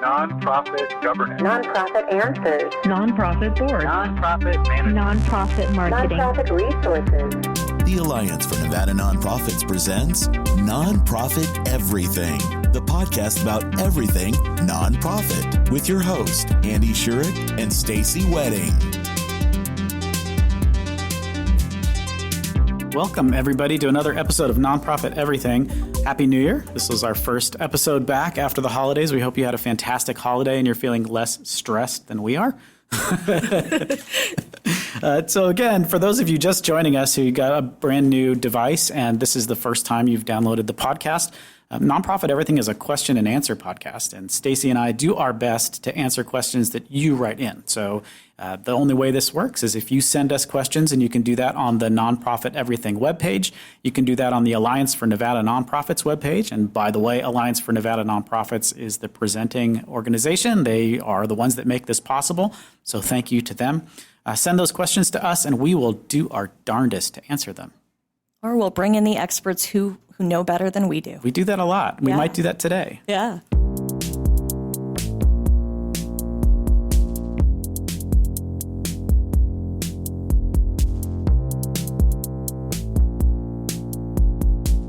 Nonprofit governance. Nonprofit answers. Nonprofit board. Nonprofit management. Nonprofit marketing. Nonprofit resources. The Alliance for Nevada Nonprofits presents Nonprofit Everything, the podcast about everything nonprofit, with your host, Andy Shurik and Stacey Wedding. Welcome, everybody, to another episode of Nonprofit Everything. Happy New Year. This was our first episode back after the holidays. We hope you had a fantastic holiday and you're feeling less stressed than we are. So again, for those of you just joining us who got a brand new device and this is the first time you've downloaded the podcast, Nonprofit Everything is a question and answer podcast, and Stacey and I do our best to answer questions that you write in. So the only way this works is if you send us questions, and you can do that on the Nonprofit Everything webpage. You can do that on the Alliance for Nevada Nonprofits webpage. And by the way, Alliance for Nevada Nonprofits is the presenting organization. They are the ones that make this possible. So thank you to them. Send those questions to us, and we will do our darndest to answer them. Or we'll bring in the experts who know better than we do. We do that a lot. We might do that today. Yeah.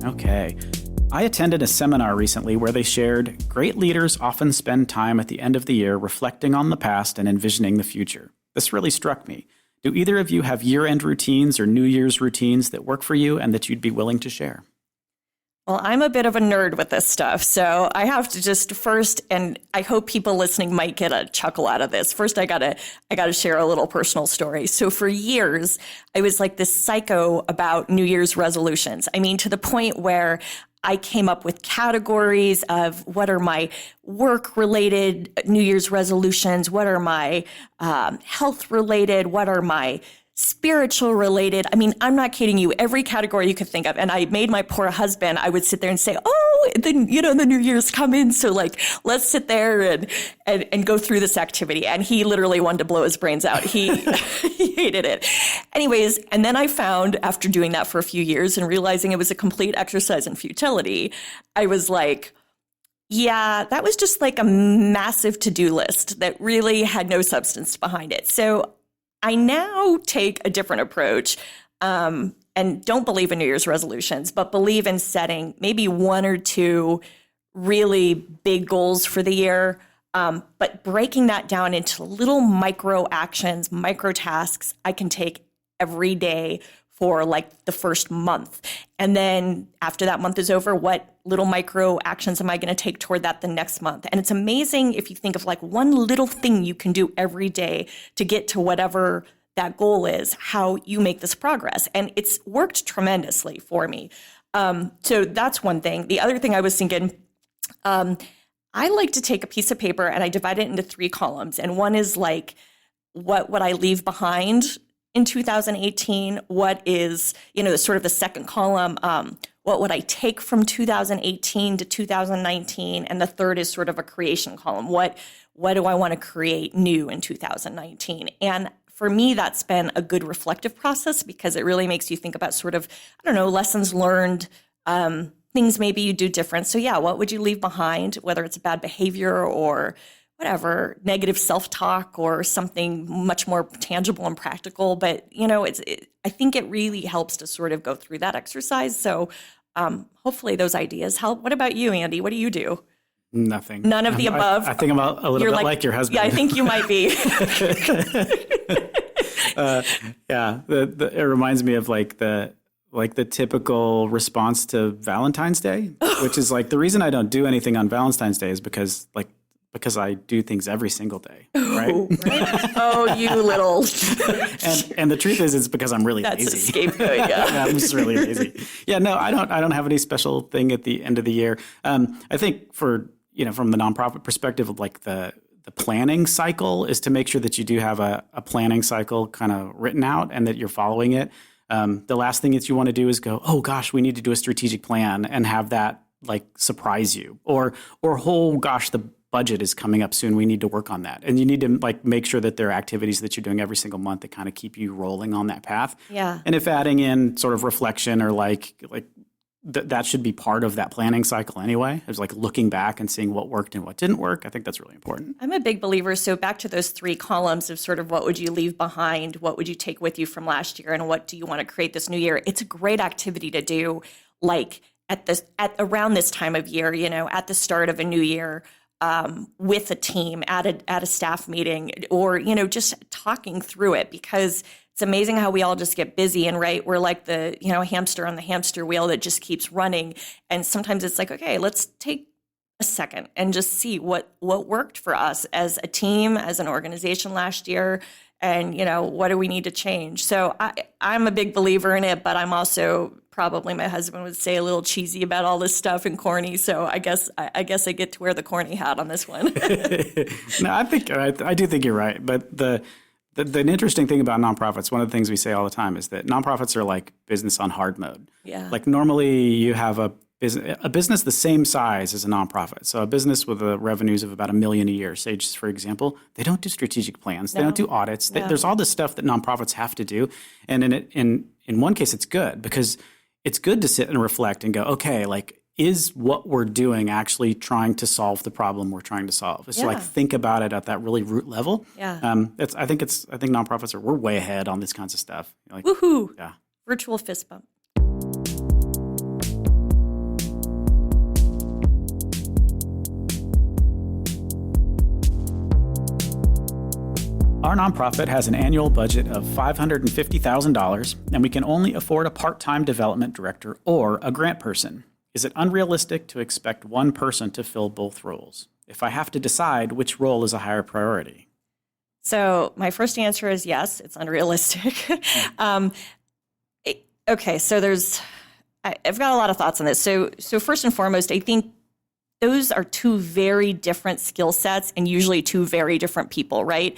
Okay. I attended a seminar recently where they shared great leaders often spend time at the end of the year reflecting on the past and envisioning the future. This really struck me. Do either of you have year-end routines or New Year's routines that work for you and that you'd be willing to share? Well, I'm a bit of a nerd with this stuff, so I have to just first, and I hope people listening might get a chuckle out of this. First, I gotta share a little personal story. So for years, I was like this psycho about New Year's resolutions. I mean, to the point where I came up with categories of what are my work-related New Year's resolutions, what are my health-related, what are my spiritual related. I mean, I'm not kidding you. Every category you could think of. And I made my poor husband, I would sit there and say, oh, then, the New Year's coming. So like, let's sit there and go through this activity. And he literally wanted to blow his brains out. He hated it. Anyways, and then I found after doing that for a few years and realizing it was a complete exercise in futility, I was like, yeah, that was just like a massive to-do list that really had no substance behind it. So I now take a different approach and don't believe in New Year's resolutions, but believe in setting maybe one or two really big goals for the year, but breaking that down into little micro actions, micro tasks I can take every day for like the first month. And then after that month is over, what little micro actions am I going to take toward that the next month? And it's amazing if you think of like one little thing you can do every day to get to whatever that goal is, how you make this progress. And it's worked tremendously for me. So that's one thing. The other thing I was thinking, I like to take a piece of paper and I divide it into 3 columns. And one is like, what would I leave behind in 2018? What is, sort of the second column, what would I take from 2018 to 2019? And the third is sort of a creation column. What do I want to create new in 2019? And for me, that's been a good reflective process because it really makes you think about sort of, lessons learned, things maybe you do different. So yeah, what would you leave behind, whether it's bad behavior or whatever, negative self-talk or something much more tangible and practical. But, I think it really helps to sort of go through that exercise. So hopefully those ideas help. What about you, Andy? What do you do? Nothing. None of the above? I think I'm a little bit like your husband. Yeah, I think you might be. It reminds me of like the typical response to Valentine's Day, which is like the reason I don't do anything on Valentine's Day is because I do things every single day, right? Oh, you little. and the truth is, it's because I'm really lazy. That's a scapegoat, yeah. I'm just really lazy. Yeah, no, I don't have any special thing at the end of the year. I think for, from the nonprofit perspective of like the planning cycle is to make sure that you do have a planning cycle kind of written out and that you're following it. The last thing that you want to do is go, oh gosh, we need to do a strategic plan and have that like surprise you or oh gosh, the budget is coming up soon. We need to work on that. And you need to like make sure that there are activities that you're doing every single month that kind of keep you rolling on that path. Yeah. And if adding in sort of reflection or like that should be part of that planning cycle anyway. It's like looking back and seeing what worked and what didn't work. I think that's really important. I'm a big believer. So back to those 3 columns of sort of what would you leave behind, what would you take with you from last year, and what do you want to create this new year? It's a great activity to do, like at around this time of year, at the start of a new year, with a team at a staff meeting, or just talking through it, because it's amazing how we all just get busy and we're like the hamster on the hamster wheel that just keeps running. And sometimes it's like, okay, let's take a second and just see what worked for us as a team, as an organization last year, and what do we need to change. So I'm a big believer in it, but I'm also, probably my husband would say, a little cheesy about all this stuff and corny. So I guess I get to wear the corny hat on this one. No, I do think you're right, but the interesting thing about nonprofits, one of the things we say all the time is that nonprofits are like business on hard mode. Yeah. Like normally you have a business the same size as a nonprofit. So a business with revenues of about $1 million a year, say just for example, they don't do strategic plans. They don't do audits. There's all this stuff that nonprofits have to do. And in one case, it's good because it's good to sit and reflect and go, okay, like, is what we're doing actually trying to solve the problem we're trying to solve? So like think about it at that really root level. Yeah. I think nonprofits we're way ahead on this kinds of stuff. Like, woohoo! Yeah. Virtual fist bump. Our nonprofit has an annual budget of $550,000, and we can only afford a part-time development director or a grant person. Is it unrealistic to expect one person to fill both roles? If I have to decide, which role is a higher priority? So my first answer is yes, it's unrealistic. Okay, so I've got a lot of thoughts on this. So first and foremost, I think those are 2 very different skill sets and usually 2 very different people, right?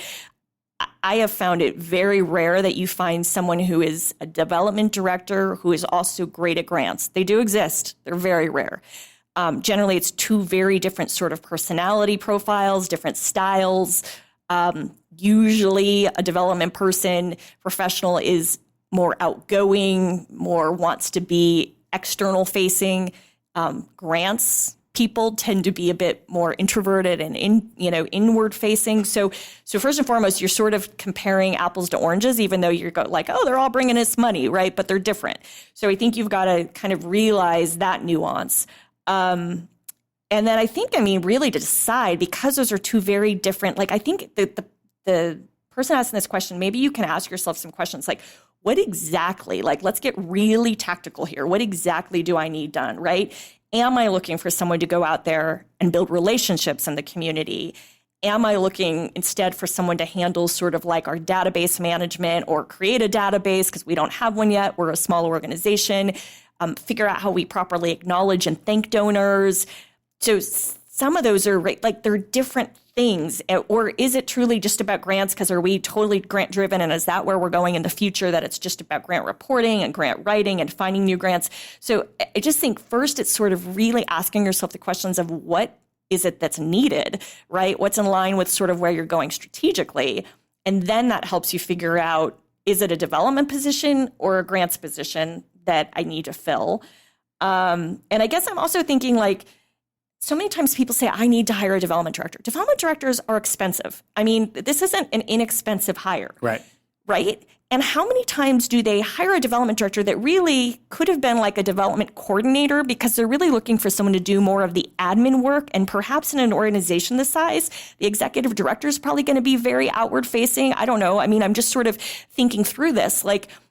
I have found it very rare that you find someone who is a development director who is also great at grants. They do exist. They're very rare. Generally, it's 2 very different sort of personality profiles, different styles. Usually, a development professional is more outgoing, more wants to be external facing. Grants people tend to be a bit more introverted and inward facing. So first and foremost, you're sort of comparing apples to oranges, even though you're like, oh, they're all bringing us money, right? But they're different. So I think you've got to kind of realize that nuance. And then I think, really to decide, because those are 2 very different, like I think the person asking this question, maybe you can ask yourself some questions like, what exactly, like let's get really tactical here. What exactly do I need done, right? Am I looking for someone to go out there and build relationships in the community? Am I looking instead for someone to handle sort of like our database management or create a database because we don't have one yet? We're a small organization. Figure out how we properly acknowledge and thank donors. So some of those are like they're different things. Or is it truly just about grants? Because are we totally grant driven? And is that where we're going in the future, that it's just about grant reporting and grant writing and finding new grants? So I just think first it's sort of really asking yourself the questions of what is it that's needed, right? What's in line with sort of where you're going strategically? And then that helps you figure out, is it a development position or a grants position that I need to fill? And I guess I'm also thinking like, so many times people say, I need to hire a development director. Development directors are expensive. This isn't an inexpensive hire. Right? And how many times do they hire a development director that really could have been like a development coordinator because they're really looking for someone to do more of the admin work? And perhaps in an organization this size, the executive director is probably going to be very outward facing. I don't know. I'm just sort of thinking through this.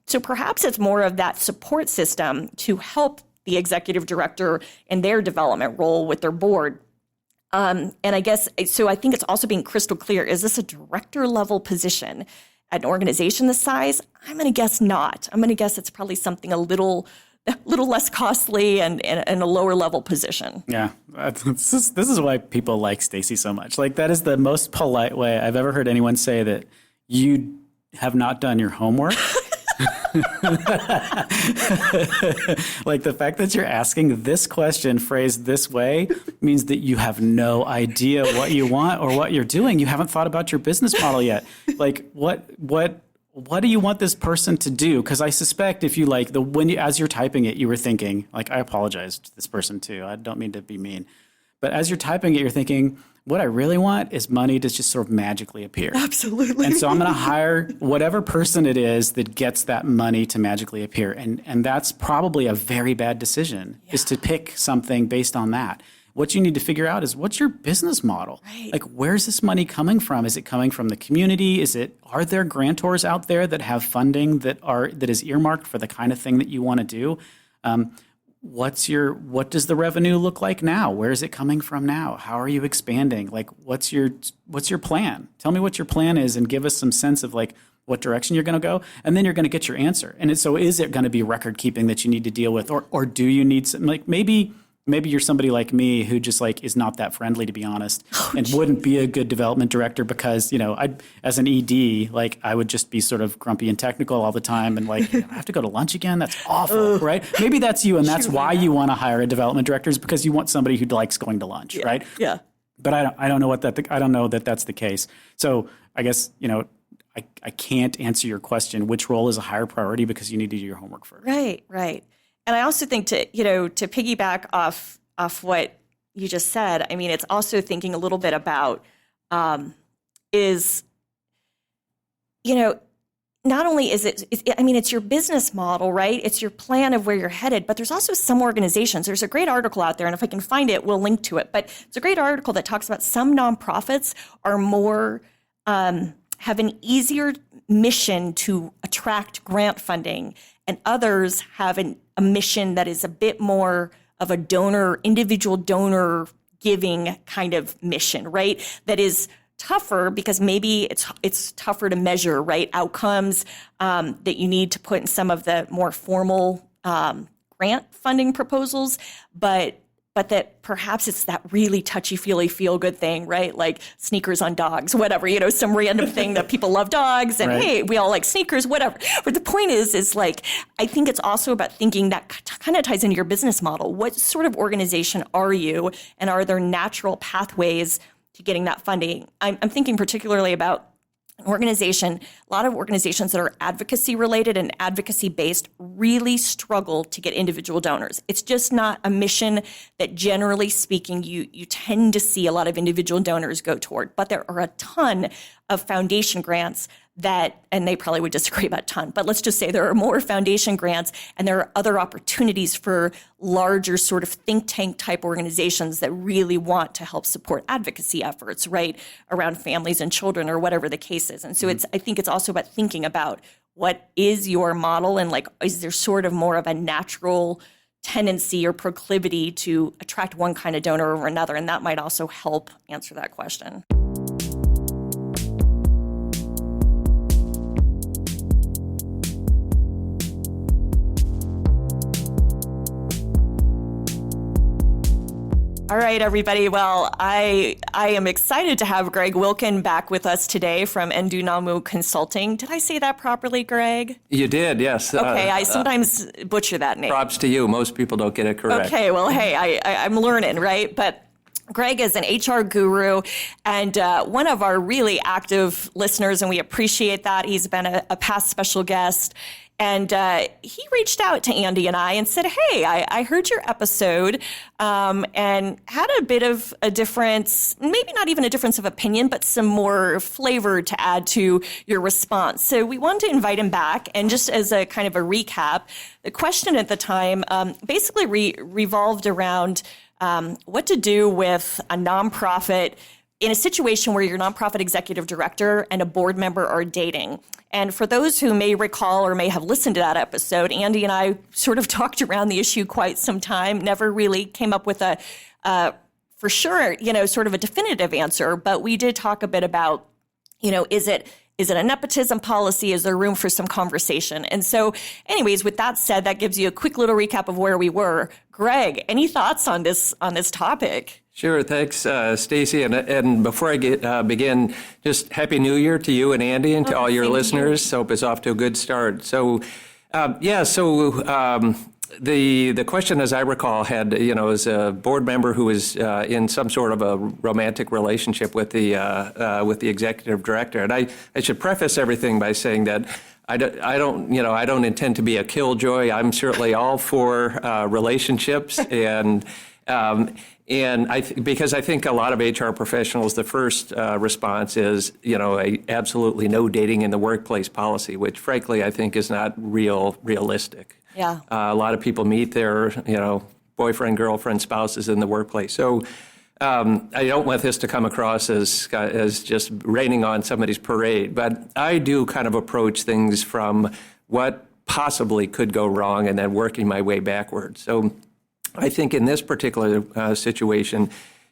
So perhaps it's more of that support system to help the executive director in their development role with their board. And I guess, so I think it's also being crystal clear. Is this a director level position at an organization this size? I'm going to guess not. I'm going to guess it's probably something a little less costly and a lower level position. Yeah. This is why people like Stacey so much. Like that is the most polite way I've ever heard anyone say that you have not done your homework. Like the fact that you're asking this question phrased this way means that you have no idea what you want or what you're doing. You haven't thought about your business model yet. Like what what do you want this person to do? Because I suspect if you as you're typing it, you were thinking, like, I apologize to this person too. I don't mean to be mean. But as you're typing it, you're thinking, what I really want is money to just sort of magically appear. Absolutely. And so I'm going to hire whatever person it is that gets that money to magically appear. And that's probably a very bad decision, is to pick something based on that. What you need to figure out is, what's your business model? Right. Like, where's this money coming from? Is it coming from the community? Are there grantors out there that have funding that is earmarked for the kind of thing that you want to do? What does the revenue look like now? Where is it coming from now? How are you expanding? Like, what's your plan? Tell me what your plan is and give us some sense of like what direction you're going to go. And then you're going to get your answer. And so is it going to be record keeping that you need to deal with? Or do you need some, like, maybe you're somebody like me who just like is not that friendly, to be honest, and wouldn't be a good development director because, as an ED, like I would just be sort of grumpy and technical all the time and like, I have to go to lunch again? That's awful, right? Maybe that's you, and that's why you want to hire a development director, is because you want somebody who likes going to lunch, right? Yeah. But I don't know that that's the case. So I guess, I can't answer your question, which role is a higher priority, because you need to do your homework first. Right. And I also think to piggyback off what you just said, I mean, it's also thinking a little bit about not only it's your business model, right? It's your plan of where you're headed, but there's also some organizations. There's a great article out there, and if I can find it, we'll link to it. But it's a great article that talks about some nonprofits are more, have an easier mission to attract grant funding, and others have a mission that is a bit more of a individual donor giving kind of mission, right? That is tougher because maybe it's tougher to measure, right? Outcomes that you need to put in some of the more formal grant funding proposals, but that perhaps it's that really touchy-feely feel-good thing, right? Like sneakers on dogs, whatever, some random thing that people love dogs and, hey, we all like sneakers, whatever. But the point is like, I think it's also about thinking that kind of ties into your business model. What sort of organization are you, and are there natural pathways to getting that funding? I'm thinking particularly about an organization. A lot of organizations that are advocacy related and advocacy based really struggle to get individual donors. It's just not a mission that, generally speaking, you tend to see a lot of individual donors go toward. But there are a ton of foundation grants and they probably would disagree about ton, but let's just say there are more foundation grants, and there are other opportunities for larger sort of think tank type organizations that really want to help support advocacy efforts, right, around families and children or whatever the case is. And so I think it's also about thinking about what is your model, and like, is there sort of more of a natural tendency or proclivity to attract one kind of donor over another? And that might also help answer that question. All right, everybody. Well, I am excited to have Greg Wilken back with us today from Endunamo Consulting. Did I say that properly, Greg? You did, yes. Okay, I sometimes butcher that name. Props to you. Most people don't get it correct. Okay, well, hey, I'm learning, right? But Greg is an HR guru and one of our really active listeners, and we appreciate that. He's been a past special guest. And he reached out to Andy and I and said, hey, I heard your episode and had a bit of a difference, maybe not even a difference of opinion, but some more flavor to add to your response. So we wanted to invite him back. And just as a kind of a recap, the question at the time basically revolved around what to do with a nonprofit in a situation where your nonprofit executive director and a board member are dating. And for those who may recall or may have listened to that episode, Andy and I sort of talked around the issue quite some time, never really came up with a, for sure, sort of a definitive answer. But we did talk a bit about, is it a nepotism policy? Is there room for some conversation? And so anyways, with that said, that gives you a quick little recap of where we were. Greg, any thoughts on this topic? Sure. Thanks, Stacey. And before I begin, just Happy New Year to you and Andy and to all your listeners. Hope it's off to a good start. So, The question, as I recall, had, as a board member who was in some sort of a romantic relationship with the executive director. And I should preface everything by saying that I don't intend to be a killjoy. I'm certainly all for relationships, and because I think a lot of HR professionals, the first response is, absolutely no dating in the workplace policy, which frankly I think is not realistic. Yeah. A lot of people meet their, boyfriend, girlfriend, spouses in the workplace. So I don't want this to come across as just raining on somebody's parade, but I do kind of approach things from what possibly could go wrong and then working my way backwards. So I think in this particular situation,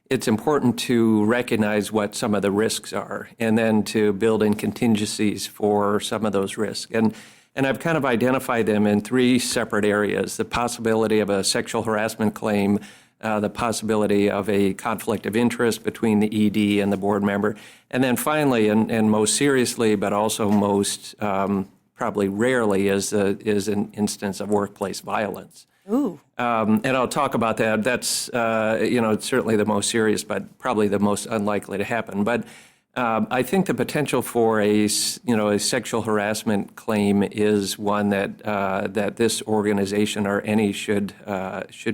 it's important to recognize what some of the risks are and then to build in contingencies for some of those risks. And I've kind of identified them in three separate areas: the possibility of a sexual harassment claim, the possibility of a conflict of interest between the ED and the board member, and then finally, and most seriously, but also most probably rarely, is an instance of workplace violence. Ooh. And I'll talk about that. That's, it's certainly the most serious, but probably the most unlikely to happen. But I think the potential for a sexual harassment claim is one that this organization or any should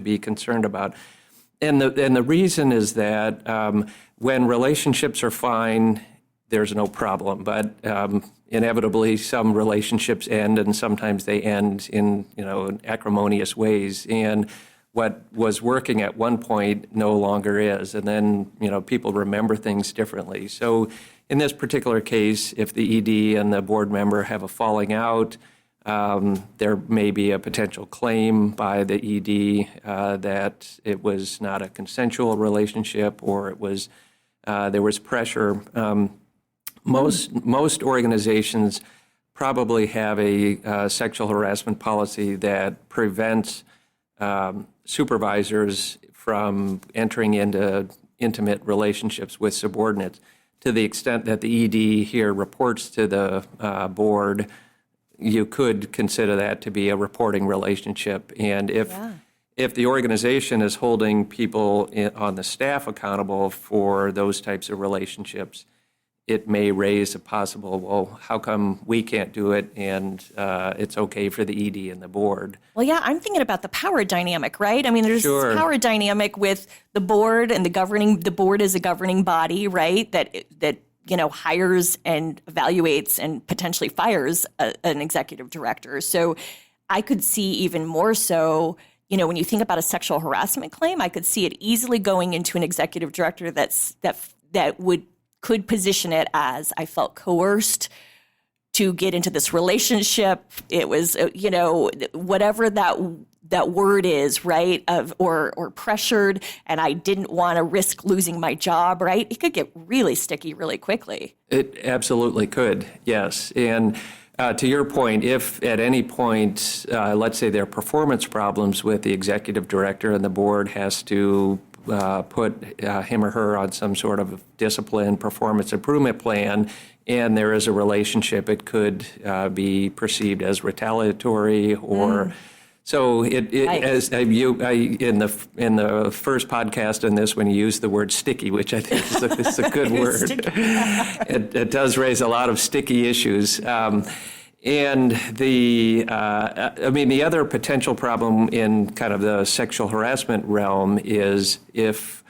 be concerned about. And the reason is that when relationships are fine, there's no problem. But inevitably, some relationships end, and sometimes they end in acrimonious ways. And what was working at one point no longer is, and then people remember things differently. So in this particular case, if the ED and the board member have a falling out, there may be a potential claim by the ED that it was not a consensual relationship, or it was there was pressure. Most organizations probably have a sexual harassment policy that prevents supervisors from entering into intimate relationships with subordinates. To the extent that the ED here reports to the board, you could consider that to be a reporting relationship. And if the organization is holding people on the staff accountable for those types of relationships, it may raise a possible, well, how come we can't do it and it's okay for the ED and the board? Well, yeah, I'm thinking about the power dynamic, right? I mean, there's this power dynamic with the board, and the board is a governing body, right? That hires and evaluates and potentially fires an executive director. So I could see even more so, when you think about a sexual harassment claim, I could see it easily going into an executive director that could position it as, I felt coerced to get into this relationship. It was, whatever that word is, right? Or pressured, and I didn't want to risk losing my job, right? It could get really sticky really quickly. It absolutely could, yes. And to your point, if at any point, let's say there are performance problems with the executive director and the board has to put him or her on some sort of discipline performance improvement plan, and there is a relationship, it could be perceived as retaliatory or. So as you in the first podcast in this, when you used the word sticky, which I think is a good word, it does raise a lot of sticky issues. And the other potential problem in kind of the sexual harassment realm is if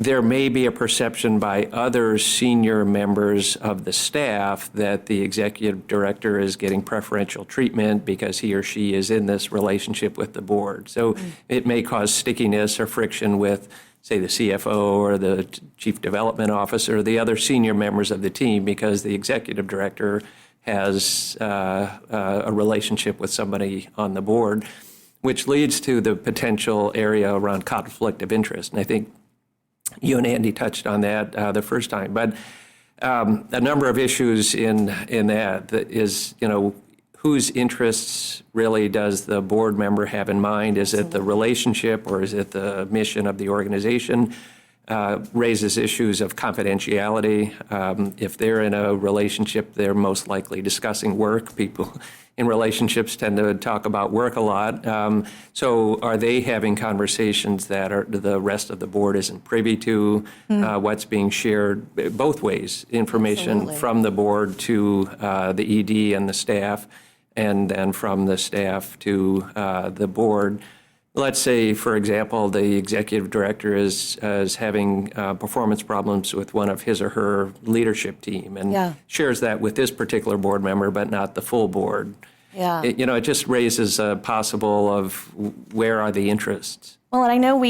there may be a perception by other senior members of the staff that the executive director is getting preferential treatment because he or she is in this relationship with the board. So it may cause stickiness or friction with, say, the CFO or the chief development officer or the other senior members of the team because the executive director has a relationship with somebody on the board, which leads to the potential area around conflict of interest. And I think you and Andy touched on that the first time. But a number of issues in that is, whose interests really does the board member have in mind? Is it the relationship or is it the mission of the organization? raises issues of confidentiality. If they're in a relationship, they're most likely discussing work. People in relationships tend to talk about work a lot. So are they having conversations that the rest of the board isn't privy to? What's being shared both ways, information Absolutely. from the board to the ED and the staff, and then from the staff to the board. Let's say, for example, the executive director is having performance problems with one of his or her leadership team and shares that with this particular board member, but not the full board. Yeah. It just raises a possible of where are the interests. Well, and I know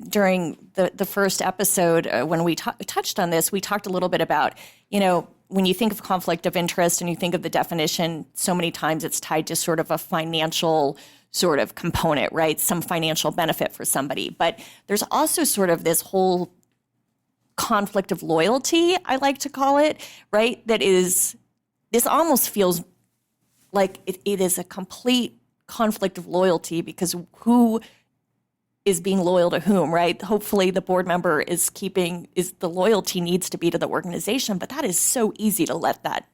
during the first episode, when we touched on this, we talked a little bit about, when you think of conflict of interest and you think of the definition, so many times it's tied to sort of a financial sort of component, right? Some financial benefit for somebody. But there's also sort of this whole conflict of loyalty, I like to call it, right? This almost feels like it is a complete conflict of loyalty, because who is being loyal to whom, right? Hopefully the board member the loyalty needs to be to the organization, but that is so easy to let that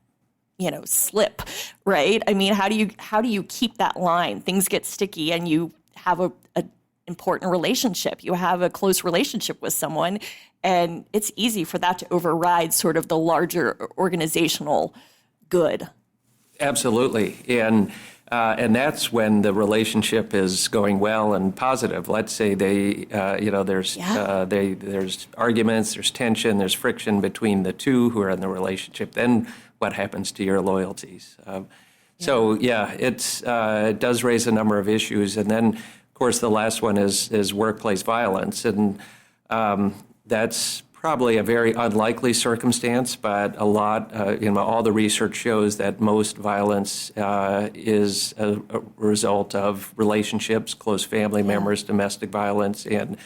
slip, right? I mean, how do you keep that line? Things get sticky, and you have a important relationship. You have a close relationship with someone, and it's easy for that to override sort of the larger organizational good. Absolutely, and that's when the relationship is going well and positive. Let's say there's arguments, there's tension, there's friction between the two who are in the relationship. Then what happens to your loyalties? It does raise a number of issues. And then, of course, the last one is workplace violence. And that's probably a very unlikely circumstance, but a lot, all the research shows that most violence is a result of relationships, close family members, domestic violence. And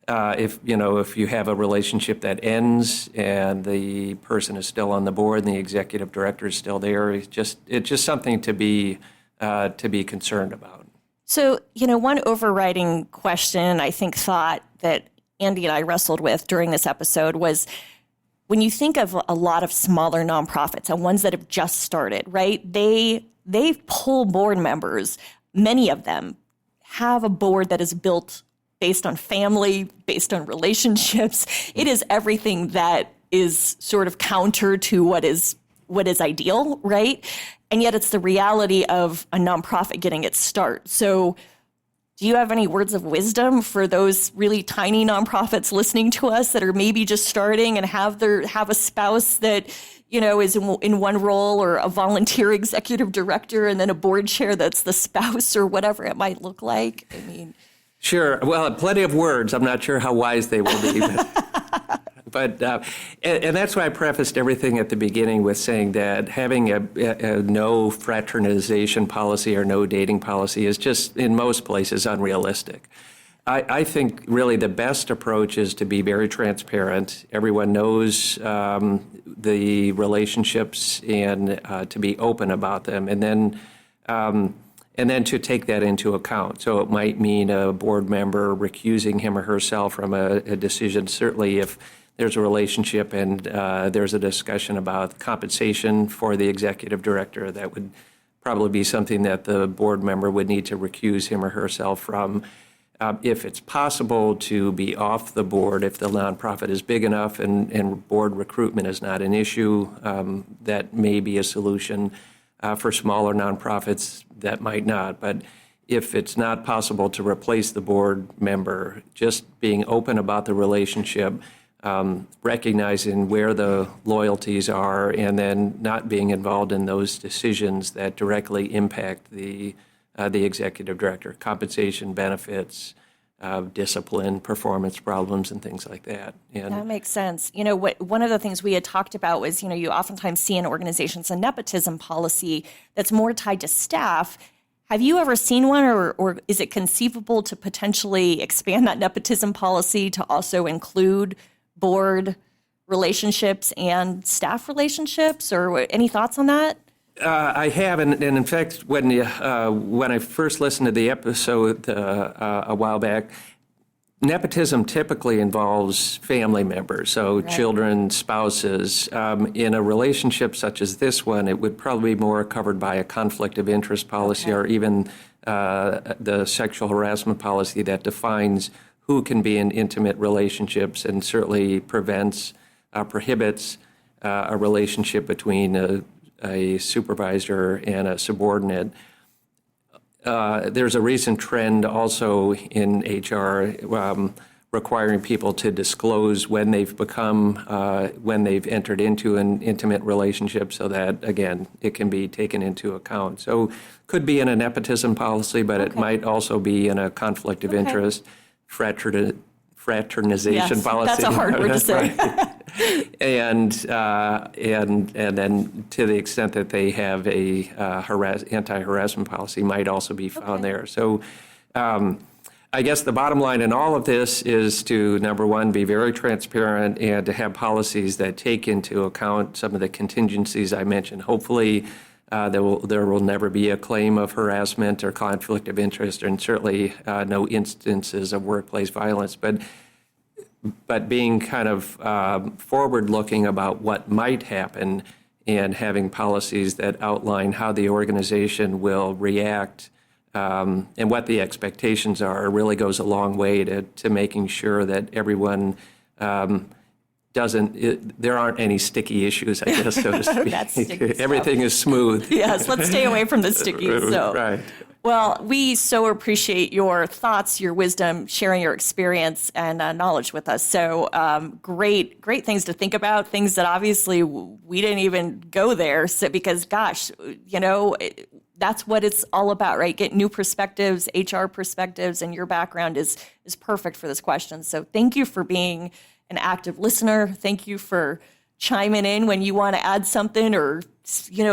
if you have a relationship that ends and the person is still on the board and the executive director is still there, it's just something to be concerned about. So, one overriding question, I think, thought that Andy and I wrestled with during this episode was, when you think of a lot of smaller nonprofits and ones that have just started, right? They pull board members. Many of them have a board that is built based on family, based on relationships. It is everything that is sort of counter to what is ideal, right? And yet it's the reality of a nonprofit getting its start. So do you have any words of wisdom for those really tiny nonprofits listening to us that are maybe just starting and have a spouse that, is in one role, or a volunteer executive director and then a board chair that's the spouse, or whatever it might look like? I mean, sure. Well, plenty of words. I'm not sure how wise they will be. But and that's why I prefaced everything at the beginning with saying that having a no fraternization policy or no dating policy is just, in most places, unrealistic. I think really the best approach is to be very transparent. Everyone knows the relationships, and to be open about them, and then to take that into account. So it might mean a board member recusing him or herself from a decision. Certainly if there's a relationship and there's a discussion about compensation for the executive director, that would probably be something that the board member would need to recuse him or herself from. If it's possible to be off the board, if the nonprofit is big enough and board recruitment is not an issue, that may be a solution. For smaller nonprofits, that might not. But if it's not possible to replace the board member, just being open about the relationship, recognizing where the loyalties are, and then not being involved in those decisions that directly impact the executive director, compensation, benefits, discipline, performance problems, and things like that. And that makes sense. One of the things we had talked about was, you oftentimes see in organizations a nepotism policy that's more tied to staff. Have you ever seen one, or is it conceivable to potentially expand that nepotism policy to also include board relationships and staff relationships, or any thoughts on that? I have, and in fact, when I first listened to the episode a while back, Nepotism typically involves family members, so children, spouses. In a relationship such as this one, it would probably be more covered by a conflict of interest policy or even the sexual harassment policy that defines who can be in intimate relationships and certainly prohibits a relationship between a supervisor and a subordinate. There's a recent trend also in HR requiring people to disclose when they've entered into an intimate relationship so that, again, it can be taken into account. So could be in a nepotism policy, but it might also be in a conflict of interest, fraternization policy. That's a hard word to say. And then to the extent that they have a anti-harassment policy might also be found there. So I guess the bottom line in all of this is to, number one, be very transparent and to have policies that take into account some of the contingencies I mentioned. Hopefully there will never be a claim of harassment or conflict of interest, and certainly no instances of workplace violence. But being kind of forward-looking about what might happen and having policies that outline how the organization will react and what the expectations are really goes a long way to making sure that everyone there aren't any sticky issues, I guess, so to speak. That's sticky Everything is smooth. Yes, let's stay away from the stickies. So. Right. Well, we so appreciate your thoughts, your wisdom, sharing your experience and knowledge with us. So great things to think about, things that obviously we didn't even go there. So, because, gosh, that's what it's all about, right? Get new perspectives, HR perspectives, and your background is perfect for this question. So thank you for being an active listener. Thank you for chiming in when you want to add something or,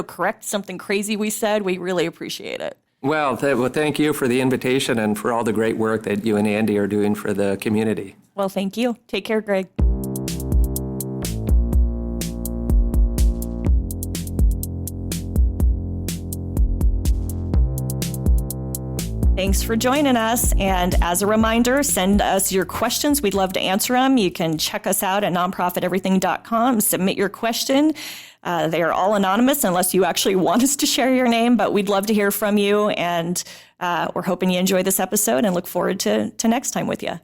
correct something crazy we said. We really appreciate it. Well, thank you for the invitation and for all the great work that you and Andy are doing for the community. Well, thank you. Take care, Greg. Thanks for joining us. And as a reminder, send us your questions. We'd love to answer them. You can check us out at nonprofiteverything.com. Submit your question. They are all anonymous unless you actually want us to share your name, but we'd love to hear from you. And we're hoping you enjoy this episode and look forward to next time with you.